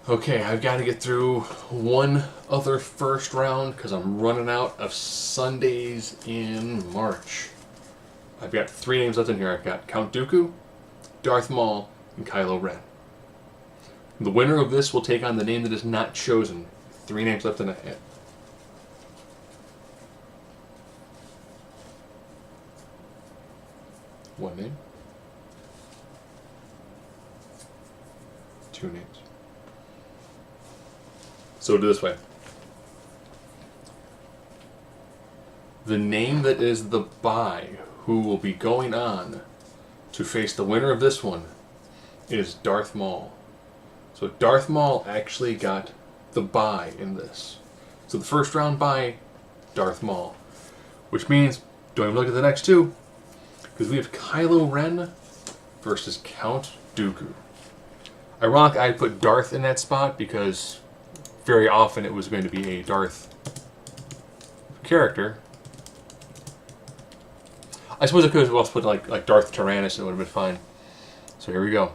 Okay, I've got to get through one other first round because I'm running out of Sundays in March. I've got three names left in here. I've got Count Dooku, Darth Maul, and Kylo Ren. The winner of this will take on the name that is not chosen. Three names left in a hat. One name. Two names. So we'll do it this way. The name that is the bye who will be going on to face the winner of this one is Darth Maul. So Darth Maul actually got the bye in this. So the first round bye, Darth Maul. Which means, don't even look at the next two, because we have Kylo Ren versus Count Dooku. Ironic, I put Darth in that spot because very often it was going to be a Darth character. I suppose I could have also put like Darth Tyrannus, it would have been fine. So here we go.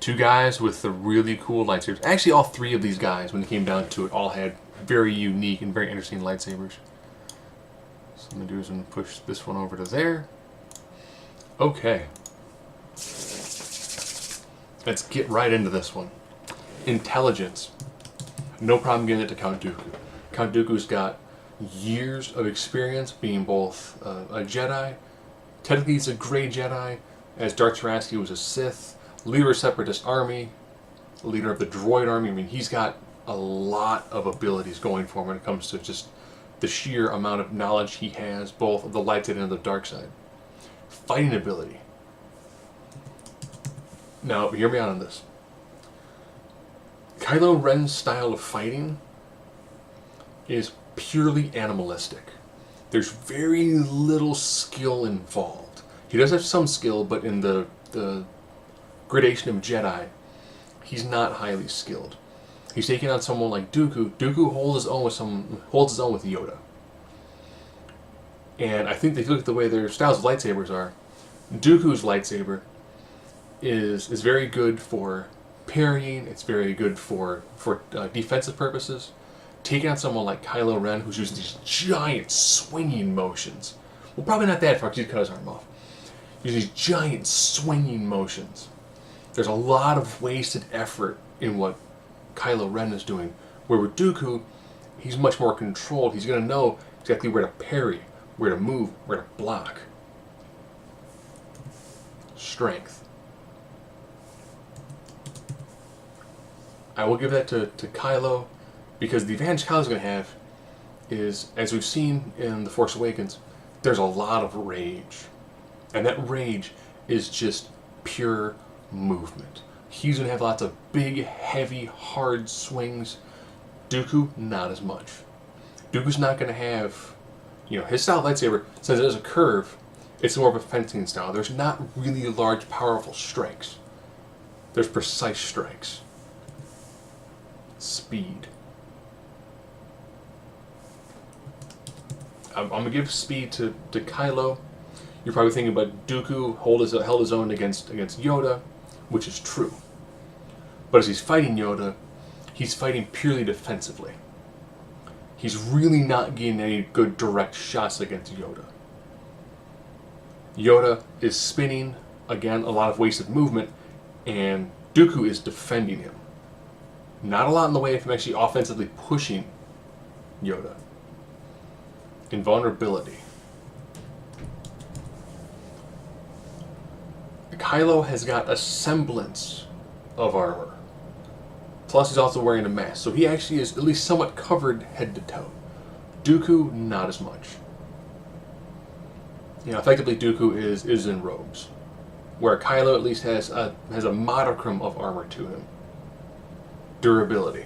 Two guys with the really cool lightsabers. Actually, all three of these guys, when it came down to it, all had very unique and very interesting lightsabers. So I'm going to do is I'm going to push this one over to there. Okay. Let's get right into this one. Intelligence. No problem getting it to Count Dooku. Count Dooku's got years of experience being both a Jedi. Technically he's a Grey Jedi, as Darth Tyrannus was a Sith, leader of a Separatist army, leader of the droid army. I mean, he's got a lot of abilities going for him when it comes to just the sheer amount of knowledge he has, both of the light side and the dark side. Fighting ability. Now, hear me out on this. Kylo Ren's style of fighting is purely animalistic. There's very little skill involved. He does have some skill, but in the gradation of Jedi, he's not highly skilled. He's taking on someone like Dooku. Dooku holds his own with Yoda. And I think if you look at the way their styles of lightsabers are, Dooku's lightsaber is very good for parrying. It's very good for defensive purposes. Taking on someone like Kylo Ren, who's using these giant swinging motions. Well, probably not that far because he'd cut his arm off. Using these giant swinging motions. There's a lot of wasted effort in what Kylo Ren is doing. Where with Dooku, he's much more controlled. He's going to know exactly where to parry, where to move, where to block. Strength. I will give that to Kylo, because the advantage Kylo's going to have is, as we've seen in The Force Awakens, there's a lot of rage. And that rage is just pure movement. He's going to have lots of big, heavy, hard swings. Dooku, not as much. Dooku's not going to have, his style of lightsaber, since it has a curve, it's more of a fencing style. There's not really large, powerful strikes. There's precise strikes. Speed. I'm going to give speed to Kylo. You're probably thinking about Dooku held his own against Yoda, which is true. But as he's fighting Yoda, he's fighting purely defensively. He's really not getting any good direct shots against Yoda. Yoda is spinning, again, a lot of wasted movement, and Dooku is defending him. Not a lot in the way of him actually offensively pushing Yoda. Invulnerability. Kylo has got a semblance of armor. Plus he's also wearing a mask, so he actually is at least somewhat covered head to toe. Dooku, not as much. Effectively Dooku is in robes, where Kylo at least has a modicum of armor to him. Durability.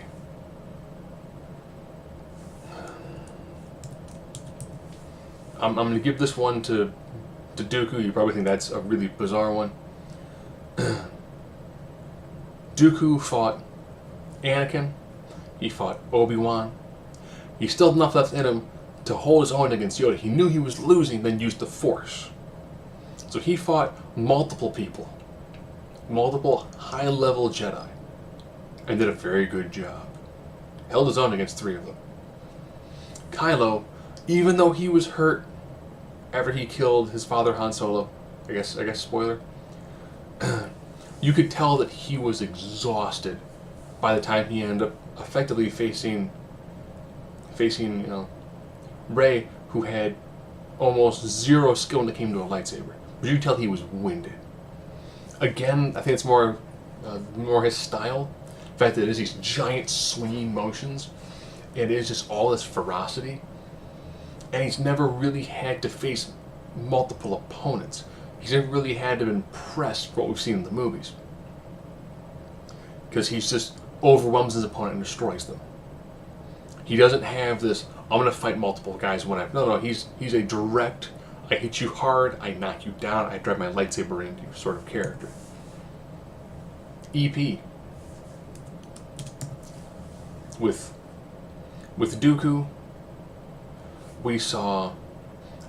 I'm going to give this one to Dooku. You probably think that's a really bizarre one. Dooku fought Anakin. He fought Obi-Wan. He still had enough left in him to hold his own against Yoda. He knew he was losing, then used the Force. So he fought multiple people multiple high-level Jedi, and did a very good job. Held his own against 3 of them. Kylo, even though he was hurt after he killed his father Han Solo, I guess spoiler, you could tell that he was exhausted by the time he ended up effectively facing Rey, who had almost zero skill when it came to a lightsaber. But you could tell he was winded. Again, I think it's more his style. The fact that it is these giant swinging motions, and it is just all this ferocity. And he's never really had to face multiple opponents. He's never really had to impress what we've seen in the movies. Because he's just overwhelms his opponent and destroys them. He doesn't have this, I'm going to fight multiple guys when I... No, he's a direct, I hit you hard, I knock you down, I drive my lightsaber into you sort of character. EP. With Dooku, we saw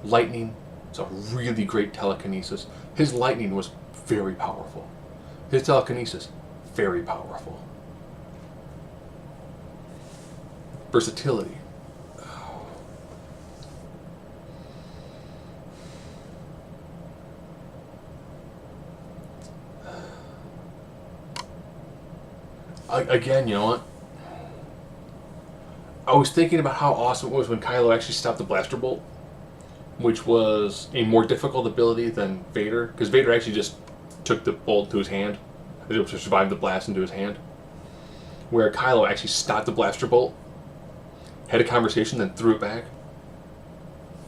lightning. It's a really great telekinesis. His lightning was very powerful. His telekinesis, very powerful. Versatility. Again, you know what? I was thinking about how awesome it was when Kylo actually stopped the blaster bolt, which was a more difficult ability than Vader, because Vader actually just took the bolt to his hand, to survive the blast into his hand, where Kylo actually stopped the blaster bolt, had a conversation, then threw it back,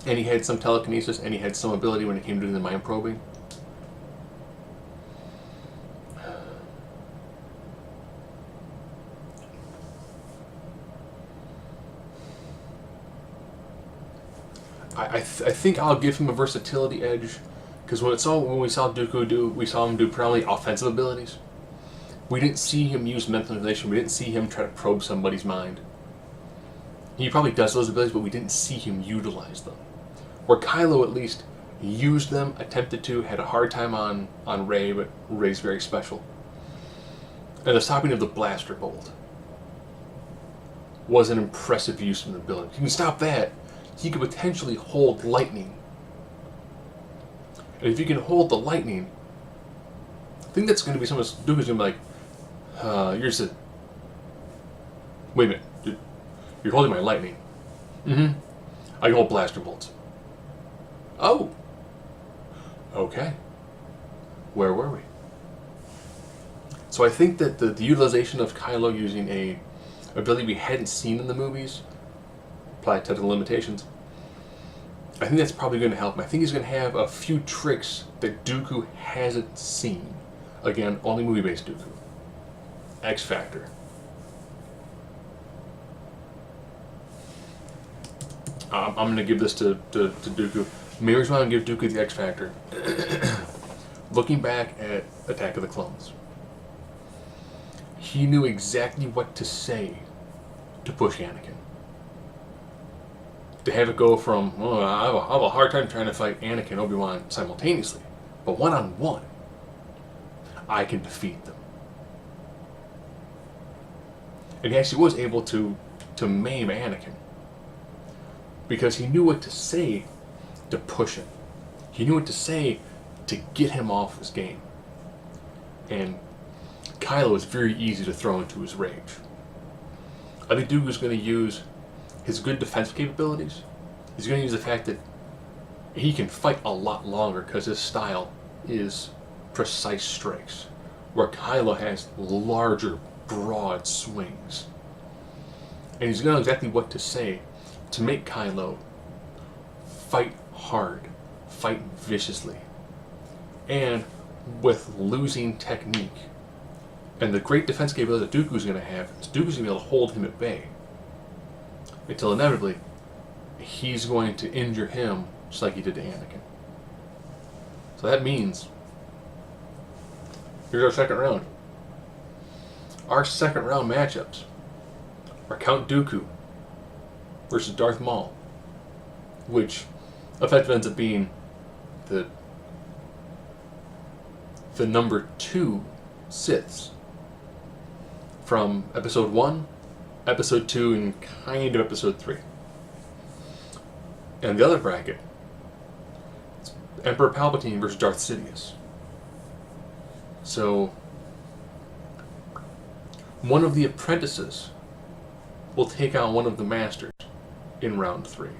and he had some telekinesis, and he had some ability when it came to doing the mind probing. I think I'll give him a versatility edge, because when we saw Dooku we saw him do primarily offensive abilities. We didn't see him use mental manipulation. We didn't see him try to probe somebody's mind. He probably does those abilities, but we didn't see him utilize them. Where Kylo at least used them, attempted to, had a hard time on Rey, but Rey's very special. And the stopping of the blaster bolt was an impressive use of the ability. If you can stop that, he could potentially hold lightning. And if you can hold the lightning, I think that's going to be something Dooku's going to be like, you're just a... Wait a minute, you're holding my lightning. Mm-hmm. I can hold blaster bolts. Oh! Okay. Where were we? So I think that the utilization of Kylo using a ability we hadn't seen in the movies, apply technical limitations, I think that's probably going to help him. I think he's going to have a few tricks that Dooku hasn't seen. Again, only movie-based Dooku. X Factor. I'm going to give this to Dooku. Maybe reason why I'm going to give Dooku the X Factor. Looking back at Attack of the Clones, he knew exactly what to say to push Anakin. To have it go from, I have a hard time trying to fight Anakin and Obi-Wan simultaneously, but one-on-one, I can defeat them. And he actually was able to maim Anakin, because he knew what to say to push him. He knew what to say to get him off his game. And Kylo is very easy to throw into his rage. I think Dooku's going to use his good defensive capabilities. He's going to use the fact that he can fight a lot longer because his style is precise strikes, where Kylo has larger, broad swings. And he's going to know exactly what to say to make Kylo fight hard, fight viciously, and with losing technique. And the great defense capability that Dooku's going to have is Dooku's going to be able to hold him at bay until inevitably he's going to injure him just like he did to Anakin. So that means here's our second round. Our second round matchups are Count Dooku versus Darth Maul, which effectively ends up being the number 2 Siths. From Episode 1, Episode 2, and kind of Episode 3. And the other bracket, it's Emperor Palpatine versus Darth Sidious. So, one of the apprentices will take on one of the masters in round 3.